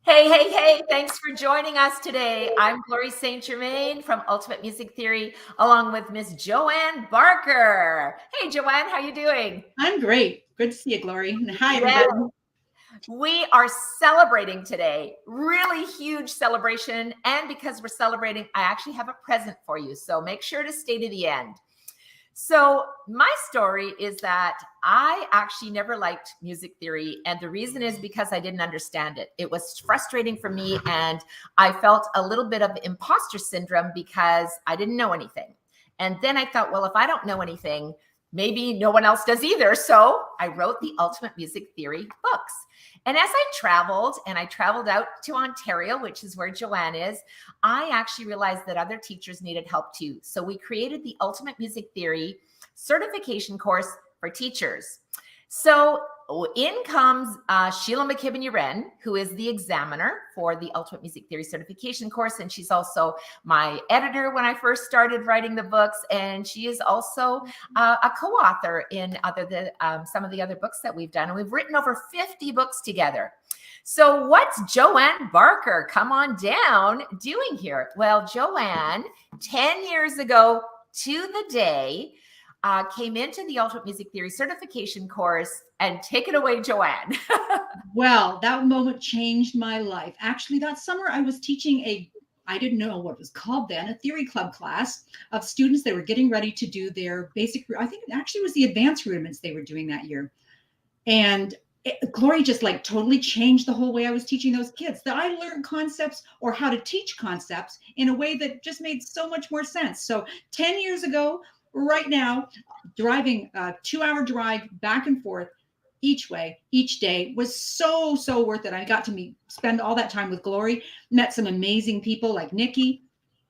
Hey, hey, hey, thanks for joining us today. I'm Glory St. Germain from Ultimate Music Theory, along with Miss Joanne Barker. Hey, Joanne, how you doing? I'm great. Good to see you, Glory. And hi, Yeah, everybody. we are celebrating today. Really huge celebration. And because we're celebrating, I actually have a present for you. So make sure to stay to the end. So my story is that I actually never liked music theory. And the reason is because I didn't understand it. It was frustrating for me. And I felt a little bit of imposter syndrome because I didn't know anything. And then I thought, well, if I don't know anything, maybe no one else does either. So I wrote the Ultimate Music Theory books. And as I traveled out to Ontario, which is where Joanne is, I actually realized that other teachers needed help too. So we created the Ultimate Music Theory certification course for teachers. So in comes Shelagh McKibbon-U'Ren, who is the examiner for the Ultimate Music Theory certification course. And she's also my editor when I first started writing the books. And she is also a co-author in some of the other books that we've done. And we've written over 50 books together. So what's Joanne Barker, come on down, doing here? Well, Joanne, 10 years ago to the day, came into the Ultimate Music Theory certification course. And take it away, Joanne. Well, that moment changed my life. Actually, that summer I was teaching I didn't know what it was called then, a theory club class of students that were getting ready to do their basic, I think it actually was the advanced rudiments they were doing that year. And Glory just like totally changed the whole way I was teaching those kids, that I learned concepts or how to teach concepts in a way that just made so much more sense. So 10 years ago, right now, driving a 2-hour drive back and forth each way, each day was so worth it. I got to spend all that time with Glory, met some amazing people like Nikki.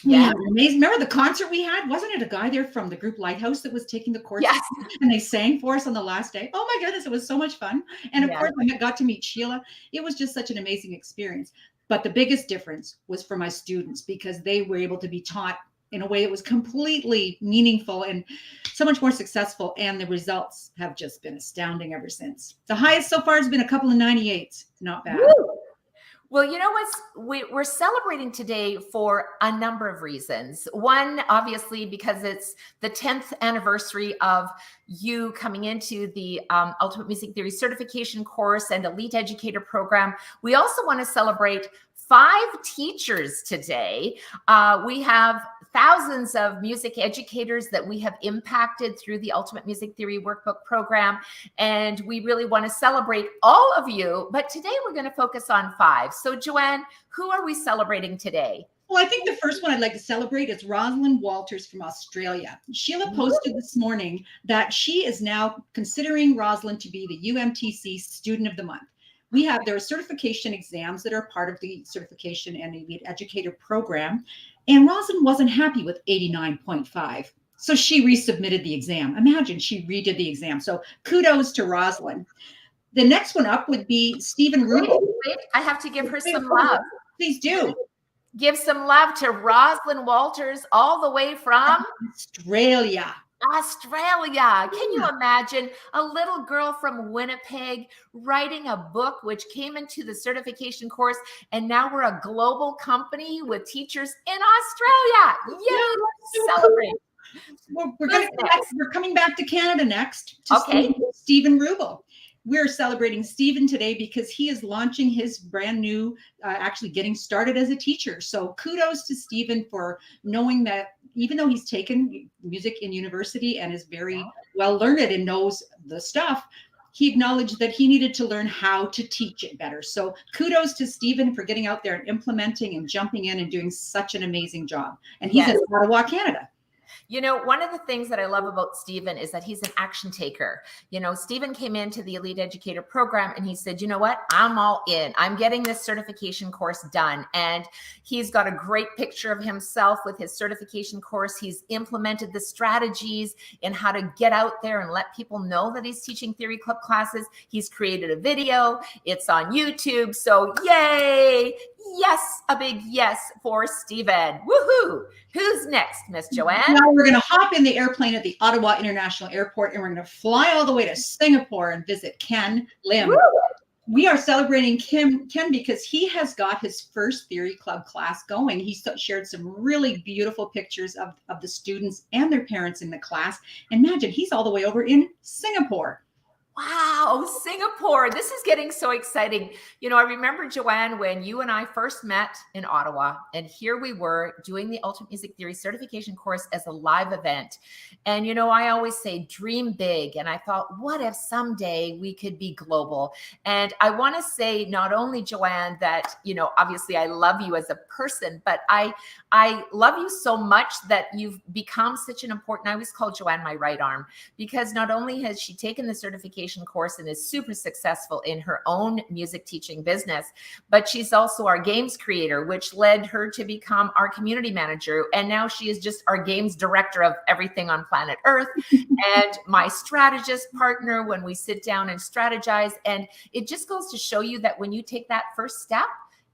We had an amazing, remember the concert we had? Wasn't it a guy there from the group Lighthouse that was taking the course? Yes. And they sang for us on the last day. Oh my goodness, it was so much fun. And of course, I got to meet Shelagh. It was just such an amazing experience. But the biggest difference was for my students, because they were able to be taught in a way that was completely meaningful and so much more successful. And the results have just been astounding ever since. The highest so far has been a couple of 98s. Not bad. Woo! Well, you know we're celebrating today for a number of reasons. One, obviously, because it's the 10th anniversary of you coming into the Ultimate Music Theory certification course and Elite Educator program. We also want to celebrate 5 teachers today. We have thousands of music educators that we have impacted through the Ultimate Music Theory Workbook program. And we really want to celebrate all of you. But today we're going to focus on 5. So Joanne, who are we celebrating today? Well, I think the first one I'd like to celebrate is Rosalind Walters from Australia. Shelagh posted this morning that she is now considering Rosalind to be the UMTC Student of the Month. There are certification exams that are part of the certification and elite educator program. And Rosalind wasn't happy with 89.5. So she resubmitted the exam. Imagine, she redid the exam. So kudos to Rosalind. The next one up would be Stephen Rubel. I have to give her some love. Please do. Give some love to Rosalind Walters, all the way from Australia. Can you imagine a little girl from Winnipeg writing a book which came into the certification course, and now we're a global company with teachers in Australia. Yay, let's celebrate. We're coming back to Canada next to Stephen Rubel. We're celebrating Stephen today because he is launching his brand new, actually getting started as a teacher. So kudos to Stephen for knowing that even though he's taken music in university and is very well learned and knows the stuff, he acknowledged that he needed to learn how to teach it better. So kudos to Stephen for getting out there and implementing and jumping in and doing such an amazing job. And he's in Ottawa, Canada. You know, one of the things that I love about Stephen is that he's an action taker. You know, Stephen came into the Elite Educator program and he said, you know what, I'm all in. I'm getting this certification course done. And he's got a great picture of himself with his certification course. He's implemented the strategies in how to get out there and let people know that he's teaching theory club classes. He's created a video. It's on YouTube. So yay. Yes, a big yes for Stephen. Woohoo! Who's next, Miss Joanne? Now we're going to hop in the airplane at the Ottawa International Airport and we're going to fly all the way to Singapore and visit Ken Lim. Woo! We are celebrating Ken because he has got his first Theory Club class going. He shared some really beautiful pictures of the students and their parents in the class. Imagine he's all the way over in Singapore. Wow, Singapore. This is getting so exciting. I remember, Joanne, when you and I first met in Ottawa, and here we were doing the Ultimate Music Theory certification course as a live event. And, I always say dream big. And I thought, what if someday we could be global? And I want to say not only, Joanne, that, obviously I love you as a person, but I love you so much that you've become such an important, I always call Joanne my right arm, because not only has she taken the certification course and is super successful in her own music teaching business, but she's also our games creator, which led her to become our community manager. And now she is just our games director of everything on planet Earth and my strategist partner when we sit down and strategize. And it just goes to show you that when you take that first step,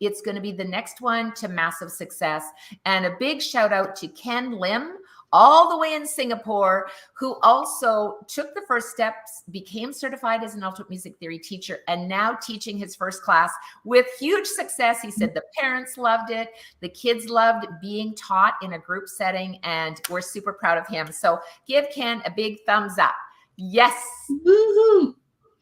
it's going to be the next one to massive success. And a big shout out to Ken Lim, all the way in Singapore, who also took the first steps, became certified as an Ultimate Music Theory teacher, and now teaching his first class with huge success. He said the parents loved it. The kids loved being taught in a group setting, and we're super proud of him. So give Ken a big thumbs up. Yes. Woohoo.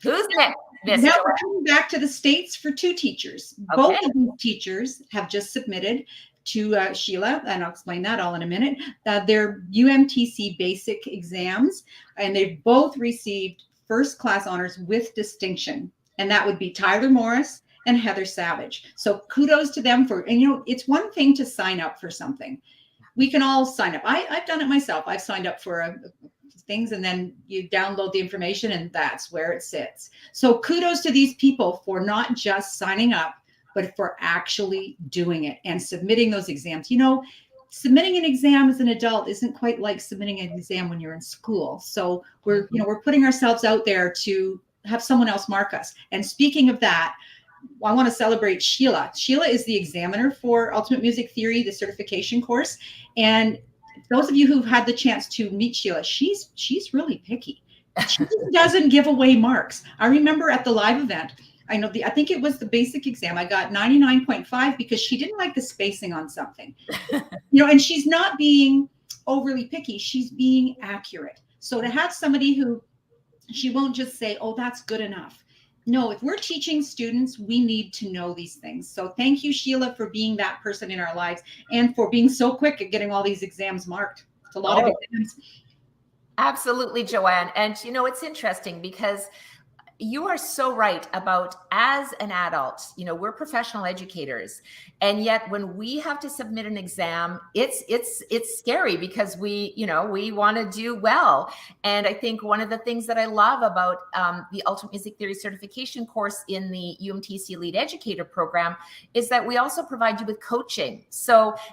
Who's next? Now we're coming back to the States for two teachers. Okay. Both of these teachers have just submitted to Shelagh, and I'll explain that all in a minute, their UMTC basic exams, and they've both received first class honors with distinction. And that would be Tyler Morris and Heather Savage. So kudos to them and it's one thing to sign up for something. We can all sign up. I've done it myself. I've signed up for things, and then you download the information and that's where it sits. So kudos to these people for not just signing up, but for actually doing it and submitting those exams. Submitting an exam as an adult isn't quite like submitting an exam when you're in school. So we're putting ourselves out there to have someone else mark us. And speaking of that, I want to celebrate Shelagh. Shelagh is the examiner for Ultimate Music Theory, the certification course. And those of you who've had the chance to meet Shelagh, she's really picky. She doesn't give away marks. I remember at the live event, I think it was the basic exam, I got 99.5 because she didn't like the spacing on something. And she's not being overly picky, she's being accurate. So to have somebody who, she won't just say, oh, that's good enough. No, if we're teaching students, we need to know these things. So thank you, Shelagh, for being that person in our lives and for being so quick at getting all these exams marked. It's a lot of exams. Absolutely, Joanne. And it's interesting because you are so right about, as an adult, we're professional educators, and yet when we have to submit an exam, it's scary because we want to do well. And I think one of the things that I love about the Ultimate Music Theory certification course in the UMTC Lead Educator program is that we also provide you with coaching,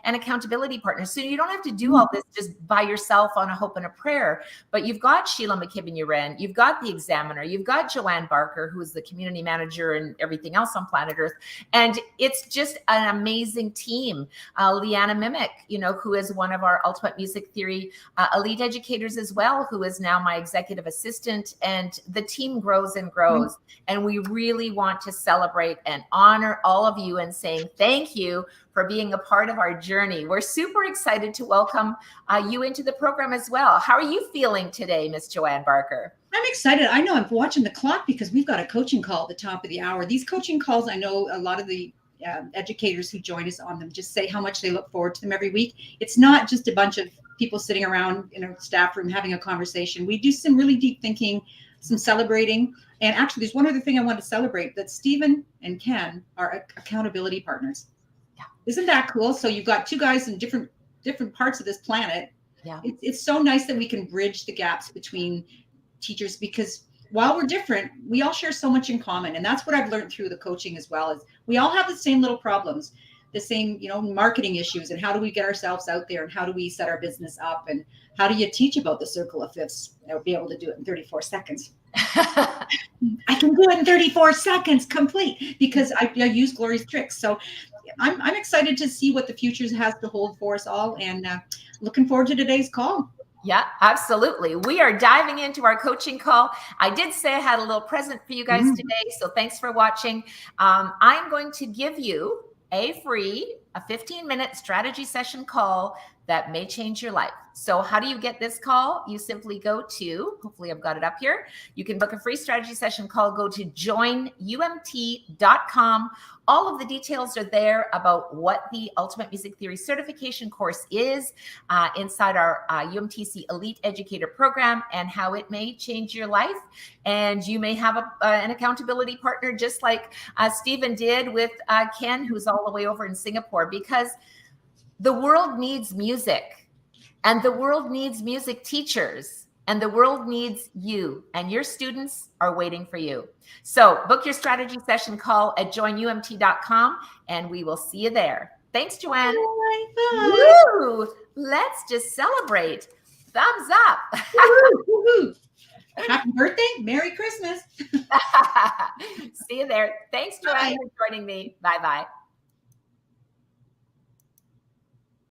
and accountability partners. So you don't have to do all this just by yourself on a hope and a prayer, but you've got Shelagh McKibbon-U'Ren, you've got the examiner, you've got Joanne Barker, who is the community manager and everything else on planet Earth. And it's just an amazing team. Leanna Minnick, who is one of our Ultimate Music Theory elite educators as well, who is now my executive assistant. And the team grows and grows. And we really want to celebrate and honor all of you and saying thank you for being a part of our journey. We're super excited to welcome you into the program as well. How are you feeling today, Miss Joanne Barker? I'm excited. I know I'm watching the clock because we've got a coaching call at the top of the hour. These coaching calls, I know a lot of the educators who join us on them just say how much they look forward to them every week. It's not just a bunch of people sitting around in a staff room having a conversation. We do some really deep thinking, some celebrating. And actually, there's one other thing I want to celebrate, that Stephen and Ken are accountability partners. Yeah. Isn't that cool? So you've got two guys in different parts of this planet. Yeah. It's so nice that we can bridge the gaps between teachers, because while we're different, we all share so much in common. And that's what I've learned through the coaching as well, is we all have the same little problems, the same, marketing issues, and how do we get ourselves out there, and how do we set our business up, and how do you teach about the circle of fifths? I'll be able to do it in 34 seconds. I can do it in 34 seconds complete because I use Glory's tricks. So I'm excited to see what the future has to hold for us all, and looking forward to today's call. Yeah, absolutely. We are diving into our coaching call. I did say I had a little present for you guys today, so thanks for watching. I'm going to give you a 15-minute strategy session call that may change your life. So how do you get this call? You simply go to, hopefully I've got it up here. You can book a free strategy session call. Go to joinumt.com. All of the details are there about what the Ultimate Music Theory Certification course is inside our UMTC Elite Educator Program, and how it may change your life. And you may have an accountability partner, just like Stephen did with Ken, who's all the way over in Singapore, because the world needs music, and the world needs music teachers, and the world needs you, and your students are waiting for you. So book your strategy session call at joinumt.com, and we will see you there. Thanks, Joanne. Bye. Woo! Let's just celebrate. Thumbs up. Woo-hoo. Happy birthday. Merry Christmas. See you there. Thanks, Joanne, for joining me. Bye-bye.